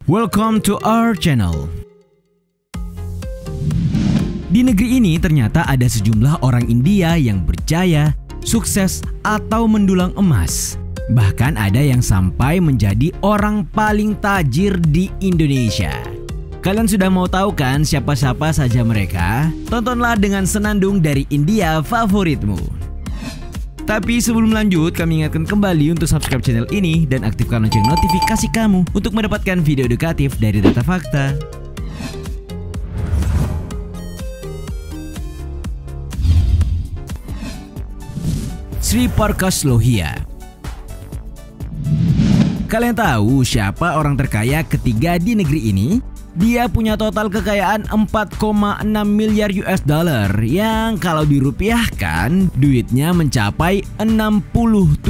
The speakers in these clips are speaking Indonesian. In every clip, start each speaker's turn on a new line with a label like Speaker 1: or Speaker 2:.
Speaker 1: Welcome to our channel. Di negeri ini ternyata ada sejumlah orang India yang berjaya, sukses, atau mendulang emas. Bahkan ada yang sampai menjadi orang paling tajir di Indonesia. Kalian sudah mau tahu kan siapa-siapa saja mereka? Tontonlah dengan senandung dari India favoritmu. Tapi sebelum lanjut, kami ingatkan kembali untuk subscribe channel ini dan aktifkan lonceng notifikasi kamu untuk mendapatkan video edukatif dari Data Fakta. Sri Prakash Lohia. Kalian tahu siapa orang terkaya ketiga di negeri ini? Dia punya total kekayaan 4,6 miliar US dollar yang kalau dirupiahkan duitnya mencapai 67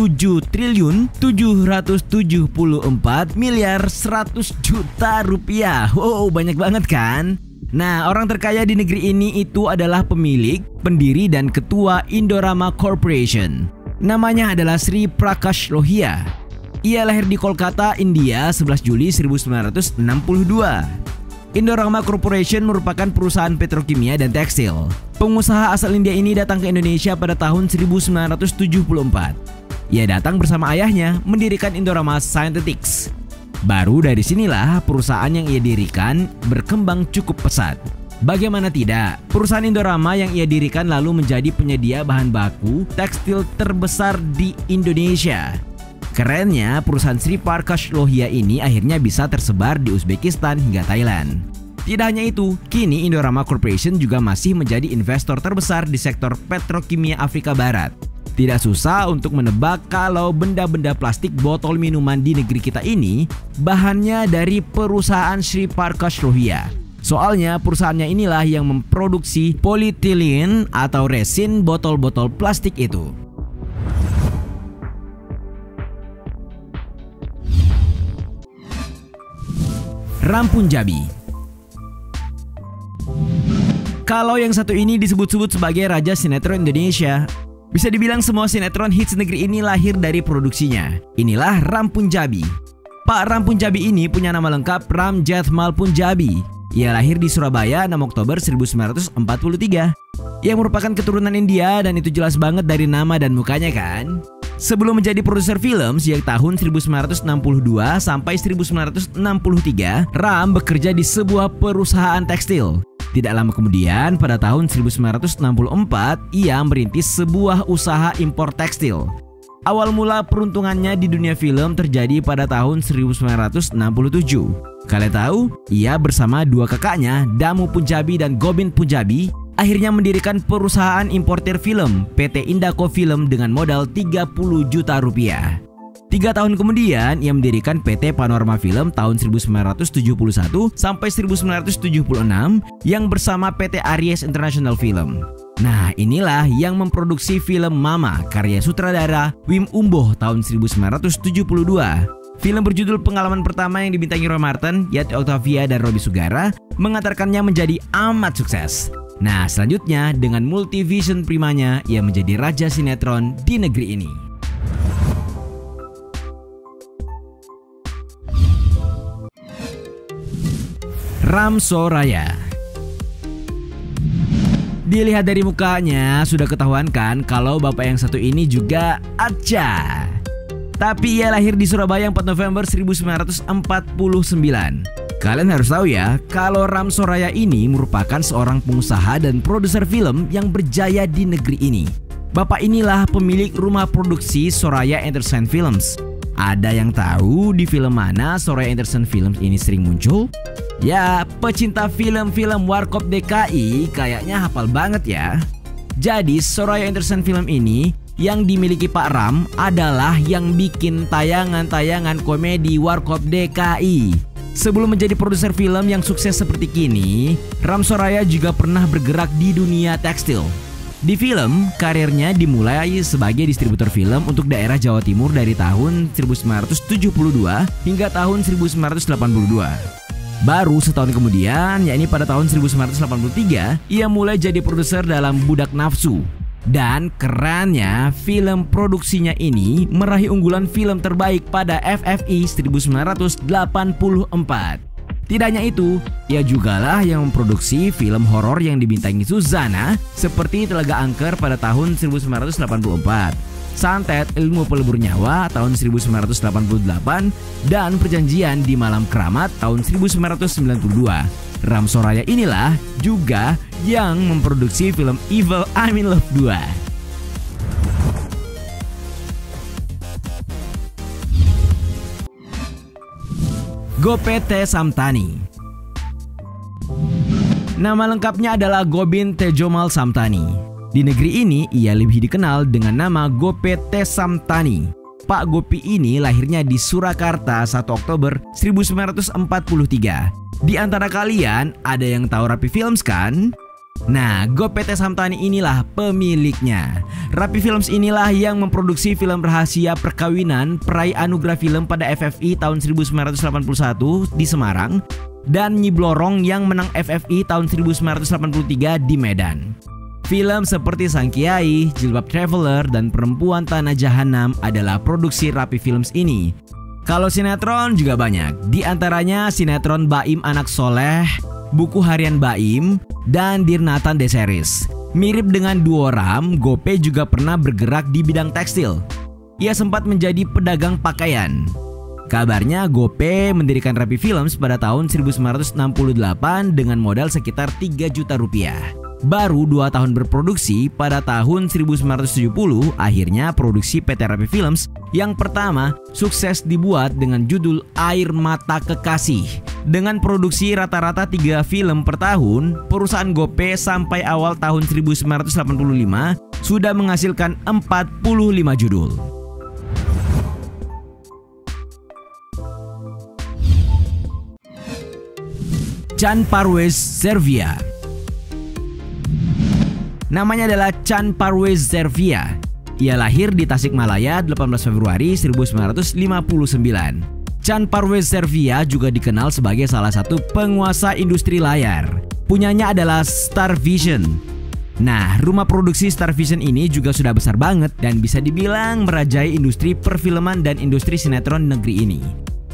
Speaker 1: triliun 774 miliar 100 juta rupiah. Wow, banyak banget kan? Nah, orang terkaya di negeri ini itu adalah pemilik, pendiri dan ketua Indorama Corporation. Namanya adalah Sri Prakash Lohia. Ia lahir di Kolkata, India 11 Juli 1962. Indorama Corporation merupakan perusahaan petrokimia dan tekstil. Pengusaha asal India ini datang ke Indonesia pada tahun 1974. Ia datang bersama ayahnya mendirikan Indorama Synthetics. Baru dari sinilah perusahaan yang ia dirikan berkembang cukup pesat. Bagaimana tidak, perusahaan Indorama yang ia dirikan lalu menjadi penyedia bahan baku tekstil terbesar di Indonesia. Kerennya, perusahaan Sri Prakash Lohia ini akhirnya bisa tersebar di Uzbekistan hingga Thailand. Tidak hanya itu, kini Indorama Corporation juga masih menjadi investor terbesar di sektor petrokimia Afrika Barat. Tidak susah untuk menebak kalau benda-benda plastik botol minuman di negeri kita ini bahannya dari perusahaan Sri Prakash Lohia. Soalnya perusahaannya inilah yang memproduksi polietilin atau resin botol-botol plastik itu. Ram Punjabi. Kalau yang satu ini disebut-sebut sebagai Raja Sinetron Indonesia, bisa dibilang semua sinetron hits negeri ini lahir dari produksinya. Inilah Ram Punjabi. Pak Ram Punjabi ini punya nama lengkap Ram Jethmal Punjabi. Ia lahir di Surabaya 6 Oktober 1943. Ia merupakan keturunan India dan itu jelas banget dari nama dan mukanya kan? Sebelum menjadi produser film sejak tahun 1962 sampai 1963, Ram bekerja di sebuah perusahaan tekstil. Tidak lama kemudian, pada tahun 1964, ia merintis sebuah usaha impor tekstil. Awal mula peruntungannya di dunia film terjadi pada tahun 1967. Kalian tahu, ia bersama dua kakaknya, Damu Punjabi dan Gobind Punjabi, akhirnya mendirikan perusahaan importir film PT Indaco Film dengan modal 30 juta rupiah. 3 tahun kemudian ia mendirikan PT Panorama Film tahun 1971 sampai 1976 yang bersama PT Aries International Film. Nah, inilah yang memproduksi film Mama karya sutradara Wim Umboh tahun 1972. Film berjudul Pengalaman Pertama yang dibintangi Roy Marten, Yati Octavia dan Robby Sugara mengantarkannya menjadi amat sukses. Nah, selanjutnya dengan multivision primanya ia menjadi raja sinetron di negeri ini. Ram Soraya. Dilihat dari mukanya sudah ketahuan kan kalau bapak yang satu ini juga Acha. Tapi ia lahir di Surabaya 4 November 1949. Kalian harus tahu ya, kalau Ram Soraya ini merupakan seorang pengusaha dan produser film yang berjaya di negeri ini. Bapak inilah pemilik rumah produksi Soraya Entertainment Films. Ada yang tahu di film mana Soraya Entertainment Films ini sering muncul? Ya, pecinta film-film Warkop DKI kayaknya hafal banget ya. Jadi Soraya Entertainment Film ini yang dimiliki Pak Ram adalah yang bikin tayangan-tayangan komedi Warkop DKI. Sebelum menjadi produser film yang sukses seperti kini, Ram Soraya juga pernah bergerak di dunia tekstil. Di film, karirnya dimulai sebagai distributor film untuk daerah Jawa Timur dari tahun 1972 hingga tahun 1982. Baru setahun kemudian, yakni pada tahun 1983, ia mulai jadi produser dalam Budak Nafsu. Dan kerennya, film produksinya ini meraih unggulan film terbaik pada FFI 1984. Tidak hanya itu, ia jugalah yang memproduksi film horor yang dibintangi Suzanna seperti Telaga Angker pada tahun 1984, Santet Ilmu Pelebur Nyawa tahun 1988, dan Perjanjian di Malam Keramat tahun 1992. Ram Soraya inilah juga yang memproduksi film Evil I'm in Love 2. Gope T. Samtani. Nama lengkapnya adalah Gobind Tejomal Samtani. Di negeri ini ia lebih dikenal dengan nama Gope T. Samtani. Pak Gopi ini lahirnya di Surakarta 1 Oktober 1943. Di antara kalian ada yang tahu Rapi Films kan? Nah, Gope T. Samtani inilah pemiliknya. Rapi Films inilah yang memproduksi film rahasia perkawinan peraih anugerah film pada FFI tahun 1981 di Semarang dan Nyi Blorong yang menang FFI tahun 1983 di Medan. Film seperti Sang Kiai, Jilbab Traveler, dan Perempuan Tanah Jahanam adalah produksi Rapi Films ini. Kalau sinetron juga banyak, di antaranya sinetron Baim Anak Soleh, Buku Harian Baim, dan Dirnatan Deseris. Mirip dengan duo Ram, Gope juga pernah bergerak di bidang tekstil. Ia sempat menjadi pedagang pakaian. Kabarnya Gope mendirikan Rapi Films pada tahun 1968 dengan modal sekitar 3 juta rupiah. Baru 2 tahun berproduksi, pada tahun 1970 akhirnya produksi PT Rapi Films yang pertama sukses dibuat dengan judul Air Mata Kekasih. Dengan produksi rata-rata 3 film per tahun, perusahaan Gope sampai awal tahun 1985 sudah menghasilkan 45 judul. Chan Parwez Servia. Namanya adalah Chan Parwez Servia. Ia lahir di Tasikmalaya 18 Februari 1959. Chan Parwez Servia juga dikenal sebagai salah satu penguasa industri layar. Punyanya adalah Star Vision. Nah, rumah produksi Star Vision ini juga sudah besar banget dan bisa dibilang merajai industri perfilman dan industri sinetron negeri ini.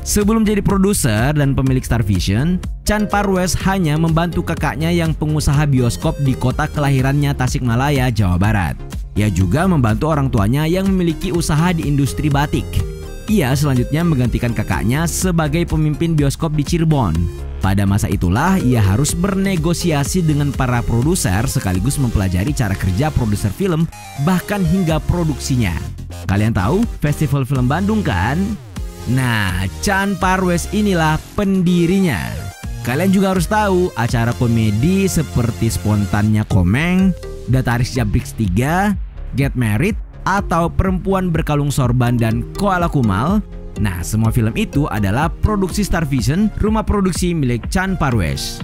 Speaker 1: Sebelum jadi produser dan pemilik Star Vision, Chan Parwez hanya membantu kakaknya yang pengusaha bioskop di kota kelahirannya Tasikmalaya, Jawa Barat. Ia juga membantu orang tuanya yang memiliki usaha di industri batik. Ia selanjutnya menggantikan kakaknya sebagai pemimpin bioskop di Cirebon. Pada masa itulah ia harus bernegosiasi dengan para produser sekaligus mempelajari cara kerja produser film bahkan hingga produksinya. Kalian tahu Festival Film Bandung kan? Nah, Chan Parwez inilah pendirinya. Kalian juga harus tahu acara komedi seperti Spontannya Komeng, Dataris Jabrix 3, Get Married, atau Perempuan Berkalung Sorban dan Koala Kumal. Nah, semua film itu adalah produksi Star Vision, rumah produksi milik Chan Parwez.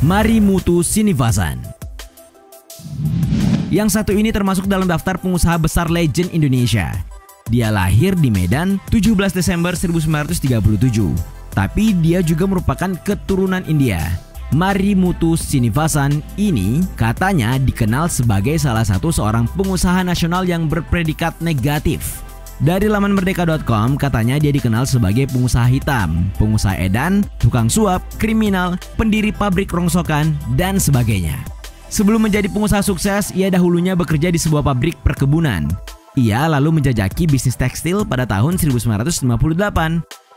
Speaker 1: Marimutu Sinivasan. Yang satu ini termasuk dalam daftar pengusaha besar legend Indonesia. Dia lahir di Medan 17 Desember 1937. Tapi dia juga merupakan keturunan India. Marimutu Sinivasan ini katanya dikenal sebagai salah satu seorang pengusaha nasional yang berpredikat negatif. Dari laman merdeka.com katanya dia dikenal sebagai pengusaha hitam, pengusaha edan, tukang suap, kriminal, pendiri pabrik rongsokan, dan sebagainya. Sebelum menjadi pengusaha sukses, ia dahulunya bekerja di sebuah pabrik perkebunan. Ia lalu menjajaki bisnis tekstil pada tahun 1958.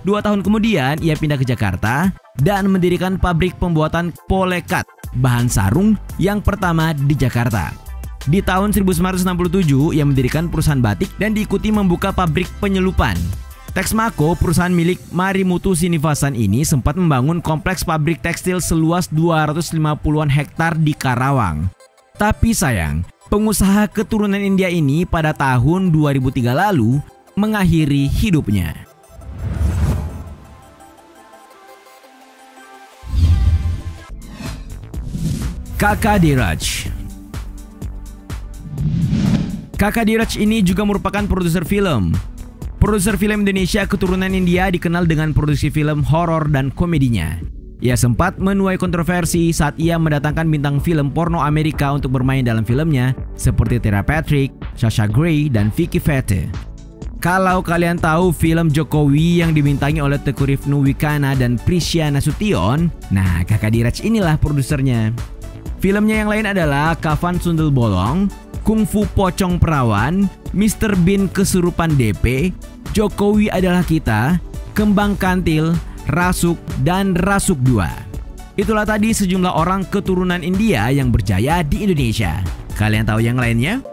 Speaker 1: 2 tahun kemudian, ia pindah ke Jakarta dan mendirikan pabrik pembuatan polekat, bahan sarung yang pertama di Jakarta. Di tahun 1967, ia mendirikan perusahaan batik dan diikuti membuka pabrik penyelupan. Texmaco, perusahaan milik Marimutu Sinivasan ini sempat membangun kompleks pabrik tekstil seluas 250-an hektar di Karawang. Tapi sayang, pengusaha keturunan India ini pada tahun 2003 lalu mengakhiri hidupnya. Kakak Dheeraj. Kakak Dheeraj ini juga merupakan produser film. Produser film Indonesia keturunan India dikenal dengan produksi film horor dan komedinya. Ia sempat menuai kontroversi saat ia mendatangkan bintang film porno Amerika untuk bermain dalam filmnya seperti Tara Patrick, Sasha Grey, dan Vicky Vete. Kalau kalian tahu film Jokowi yang dibintangi oleh Teuku Rifnu Wikana dan Prisya Nasution, nah kakak Diraj inilah produsernya. Filmnya yang lain adalah Kavan Sundel Bolong, Kungfu Pocong Perawan, Mr. Bean Kesurupan DP, Jokowi Adalah Kita, Kembang Kantil, Rasuk, dan Rasuk 2. Itulah tadi sejumlah orang keturunan India yang berjaya di Indonesia. Kalian tahu yang lainnya?